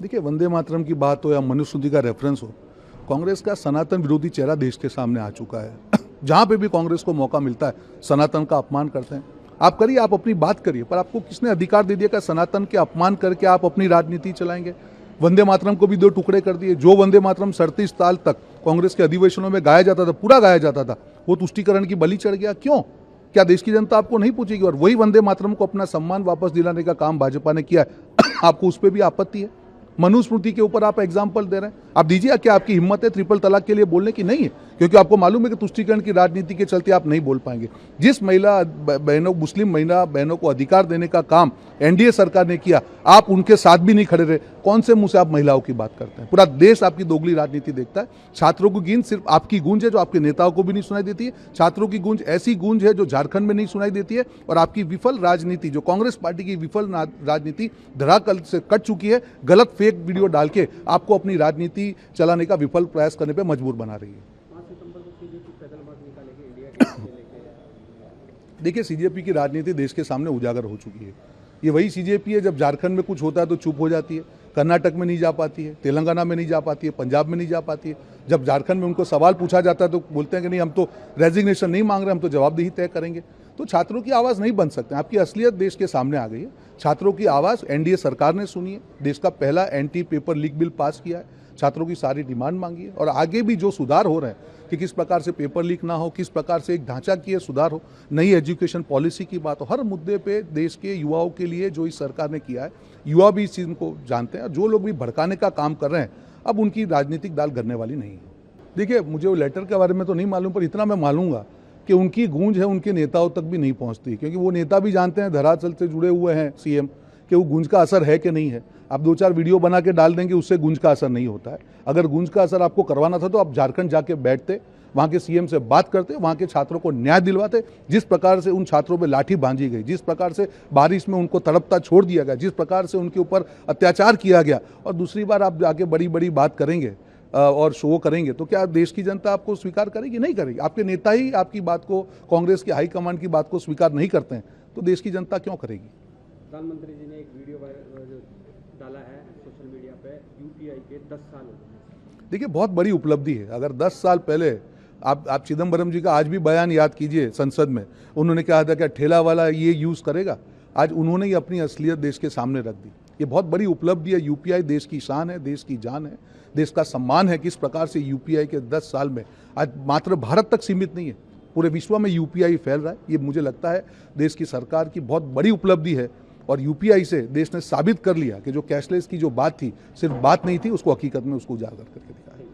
देखिए, वंदे मातरम की बात हो या मनुस्मृति का रेफरेंस हो, कांग्रेस का सनातन विरोधी चेहरा देश के सामने आ चुका है। जहां पे भी कांग्रेस को मौका मिलता है, सनातन का अपमान करते हैं। आप करिए, आप अपनी बात करिए, पर आपको किसने अधिकार दे दिया कि सनातन के अपमान करके आप अपनी राजनीति चलाएंगे? वंदे मातरम को भी दो टुकड़े कर दिए। जो वंदे मातरम 37 साल तक कांग्रेस के अधिवेशनों में गाया जाता था, पूरा गाया जाता था, वो तुष्टीकरण की बलि चढ़ गया। क्यों? क्या देश की जनता आपको नहीं पूछेगी? और वही वंदे मातरम को अपना सम्मान वापस दिलाने का काम भाजपा ने किया है। आपको उस पर भी आपत्ति है? मनुस्मृति के ऊपर आप एग्जाम्पल दे रहे हैं। आप दीजिए, क्या आपकी हिम्मत है ट्रिपल तलाक के लिए बोलने की? नहीं है, क्योंकि आपको मालूम है कि तुष्टीकरण की राजनीति के चलते आप नहीं बोल पाएंगे। जिस महिला बहनों, मुस्लिम महिला बहनों को अधिकार देने का काम एनडीए सरकार ने किया, आप उनके साथ भी नहीं खड़े रहे। कौन से मुंह से आप महिलाओं की बात करते हैं? पूरा देश आपकी दोगली राजनीति देखता है। छात्रों की गूंज सिर्फ आपकी गूंज है, जो आपके नेताओं को भी नहीं सुनाई देती है। छात्रों की गूंज ऐसी गूंज है जो झारखंड में नहीं सुनाई देती है। और आपकी विफल राजनीति, जो कांग्रेस पार्टी की विफल राजनीति धरातल से कट चुकी है, गलत फेक वीडियो डाल के आपको अपनी राजनीति चलाने का विफल प्रयास करने पर मजबूर बना रही है। देखिए, सीजेपी की राजनीति देश के सामने उजागर हो चुकी है। ये वही सीजेपी है, जब झारखंड में कुछ होता है तो चुप हो जाती है, कर्नाटक में नहीं जा पाती है, तेलंगाना में नहीं जा पाती है, पंजाब में नहीं जा पाती है। जब झारखंड में उनको सवाल पूछा जाता है तो बोलते हैं कि नहीं, हम तो रेजिग्नेशन नहीं मांग रहे, हम तो जवाबदेही तय करेंगे। तो छात्रों की आवाज़ नहीं बन सकते। आपकी असलियत देश के सामने आ गई है। छात्रों की आवाज़ एनडीए सरकार ने सुनी है। देश का पहला anti paper leak bill pass किया है, छात्रों की सारी डिमांड मांगी है। और आगे भी जो सुधार हो रहे हैं कि किस प्रकार से पेपर लीक ना हो, किस प्रकार से एक ढांचाकीय सुधार हो, नई एजुकेशन पॉलिसी की बात हो, हर मुद्दे पे देश के युवाओं के लिए जो इस सरकार ने किया है, युवा भी इस चीज़ को जानते हैं। जो लोग भी भड़काने का काम कर रहे हैं, अब उनकी राजनीतिक दाल गलने वाली नहीं है। देखिए, मुझे वो लेटर के बारे में तो नहीं मालूम, पर इतना मैं मानूंगा कि उनकी गूंज है उनके नेताओं तक भी नहीं पहुंचती, क्योंकि वो नेता भी जानते हैं, धरातल से जुड़े हुए हैं सीएम, कि वो गूंज का असर है कि नहीं है। आप 2-4 वीडियो बना के डाल देंगे, उससे गूंज का असर नहीं होता है। अगर गूंज का असर आपको करवाना था तो आप झारखंड जाके बैठते, वहाँ के सीएम से बात करते, वहाँ के छात्रों को न्याय दिलवाते। जिस प्रकार से उन छात्रों पे लाठी बांधी गई, जिस प्रकार से बारिश में उनको तड़पता छोड़ दिया गया, जिस प्रकार से उनके ऊपर अत्याचार किया गया, और दूसरी बार आप जाके बड़ी बड़ी बात करेंगे और शो करेंगे, तो क्या देश की जनता आपको स्वीकार करेगी? नहीं करेगी। आपके नेता ही आपकी बात को, कांग्रेस की हाईकमांड की बात को स्वीकार नहीं करते हैं, तो देश की जनता क्यों करेगी? प्रधानमंत्री जी ने एक वीडियो डाला है सोशल मीडिया पे, यूपीआई के 10 साल हो गए। देखिए, बहुत बड़ी उपलब्धि है। अगर 10 साल पहले आप चिदम्बरम जी का आज भी बयान याद कीजिए संसद में, उन्होंने कहा था कि ठेला वाला ये यूज़ करेगा। आज उन्होंने ही अपनी असलियत देश के सामने रख दी। ये बहुत बड़ी उपलब्धि है। यूपीआई देश की शान है, देश की जान है, देश का सम्मान है। किस प्रकार से यूपीआई के 10 साल में आज मात्र भारत तक सीमित नहीं है, पूरे विश्व में यूपीआई फैल रहा है। ये मुझे लगता है देश की सरकार की बहुत बड़ी उपलब्धि है। और यूपीआई से देश ने साबित कर लिया कि जो कैशलेस की जो बात थी, सिर्फ बात नहीं थी, उसको हकीकत में उसको उजागर करके दिखाया।